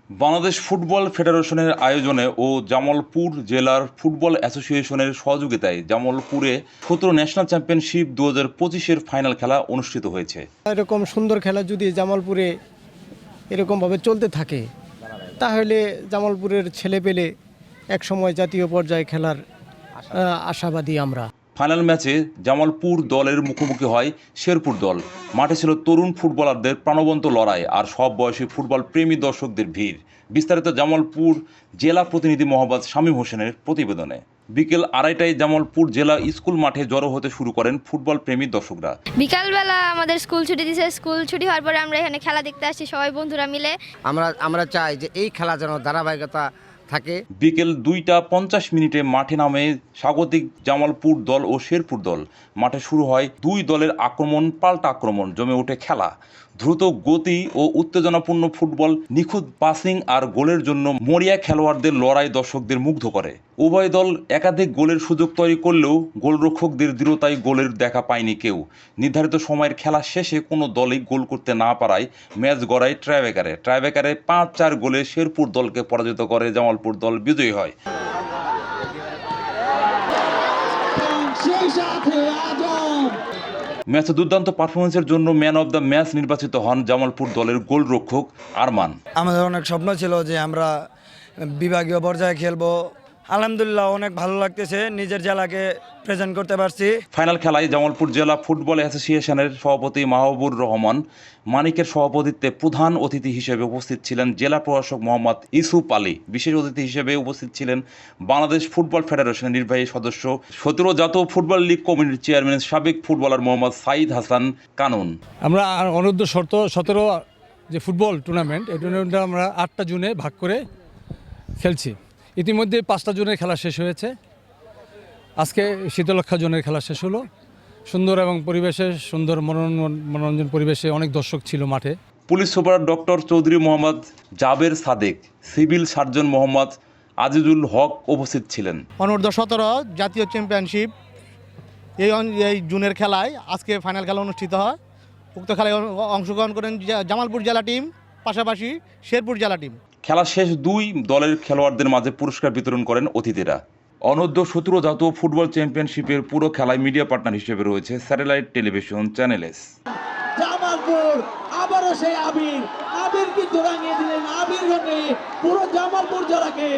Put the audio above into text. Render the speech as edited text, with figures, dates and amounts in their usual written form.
Bangladesh football ফেডারেশনের আয়োজনে ও জামালপুর জেলার ফুটবল অ্যাসোসিয়েশনের সহযোগিতায় জামালপুরে ১৭ ন্যাশনাল চ্যাম্পিয়নশিপ ২০২৫-এর ফাইনাল খেলা অনুষ্ঠিত হয়েছে। এরকম সুন্দর খেলা যদি জামালপুরে এরকমভাবে চলতে থাকে তাহলে জামালপুরের ছেলেপেলে একসময় জাতীয় পর্যায়ে খেলার আশাবাদী আমরা। ফাইনাল ম্যাচে জামালপুর দলের মুখোমুখি হয় শেরপুর দল। মাঠে ছিল তরুণ ফুটবলারদের প্রাণবন্ত লড়াই আর সব বয়সী ফুটবল প্রেমী দর্শকদের ভিড়। বিস্তারিত জামালপুর জেলা প্রতিনিধি মোহাম্মদ শামীম হোসেনের প্রতিবেদনে। বিকেল ২:৩০টায় জামালপুর জেলা স্কুল মাঠে জড়ো হতে শুরু করেন ফুটবল প্রেমী দর্শকরা। বিকালবেলা আমাদের স্কুল ছুটি দিয়েছে, স্কুল ছুটি হওয়ার পরে আমরা এখানে খেলা দেখতে আসছি সবাই বন্ধুরা মিলে। আমরা চাই যে এই খেলা যেন ধারাবাহিকতা থাকে। বিকেল ২টা ৫০ মাঠে নামে স্বাগতিক জামালপুর দল ও শেরপুর দল। মাঠে শুরু হয় দুই দলের আক্রমণ পাল্টা আক্রমণ, জমে ওঠে খেলা। দ্রুত গতি ও উত্তেজনাপূর্ণ ফুটবল, নিখুঁত পাসিং আর গোলের জন্য মরিয়া খেলোয়াড়দের লড়াই দর্শকদের মুগ্ধ করে। উভয় দল একাধিক গোলের সুযোগ তৈরি করলেও গোলরক্ষকদের দৃঢ়তায় গোলের দেখা পায়নি কেউ। নির্ধারিত সময়ের খেলা শেষে কোনো দলই গোল করতে না পারায় ম্যাচ গড়ায় ট্রাইব্রেকারে ৫-৪ গোলে শেরপুর দলকে পরাজিত করে জামালপুর দল বিজয়ী হয়। ম্যাচে দুর্দান্ত পারফরমেন্সের জন্য ম্যান অব দ্য ম্যাচ নির্বাচিত হন জামালপুর দলের গোলরক্ষক আরমান। আমাদের অনেক স্বপ্ন ছিল যে আমরা বিভাগীয় পর্যায়ে খেলবো। আলহামদুলিল্লাহ অনেক ভালো লাগতেছে, নিজের জেলাকে প্রেজেন্ট করতে পারছি। ফাইনাল খেলায় জামালপুর জেলা ফুটবল অ্যাসোসিয়েশনের সভাপতি মাহবুবুর রহমান মানিকের সভাপতিত্বে প্রধান অতিথি হিসেবে উপস্থিত ছিলেন জেলা প্রশাসক মোহাম্মদ ইউসুফ আলী। বিশেষ অতিথি হিসেবে উপস্থিত ছিলেন বাংলাদেশ ফুটবল ফেডারেশনের নির্বাহী সদস্য ১৭ জাতীয় ফুটবল লীগ কমিটির চেয়ারম্যান সাবেক ফুটবলার মোহাম্মদ সাইদ হাসান কানুন। আমরা অনূর্ধ্ব ১৭ যে ফুটবল টুর্নামেন্ট, এই টুর্নামেন্টটা আমরা ৮টা জুনে ভাগ করে খেলছি। ইতিমধ্যে 5টা জুনের খেলা শেষ হয়েছে। আজকে শীতলক্ষা জোনের খেলা শেষ হলো। সুন্দর এবং পরিবেশে সুন্দর মনোরঞ্জন পরিবেশে অনেক দর্শক ছিল মাঠে। Police super doctor Chowdhury Mohammad Jaber Sadek, civil surgeon Mohammad Azizul Haque উপস্থিত ছিলেন। অনূর্ধ্ব 17 জাতীয় চ্যাম্পিয়নশিপ এই জুনের খেলায় আজকে ফাইনাল খেলা অনুষ্ঠিত হয়। উক্ত খেলায় অংশগ্রহণ করেন জামালপুর জেলা টিম, পাশাপাশি শেরপুর জেলা টিম। খেলা শেষ দুই দলের খেলোয়াড়দের মাঝে পুরস্কার বিতরণ করেন অতিথিরা। অনূর্ধ্ব 17 জাতীয় ফুটবল চ্যাম্পিয়নশিপের পুরো খেলায় মিডিয়া পার্টনার হিসেবে রয়েছে satellite television channel S. Jamalpur আবারও সেই আবির কিন্তু রাঙিয়ে দিলেন আবির রঙে পুরো জামালপুর জেলাকে।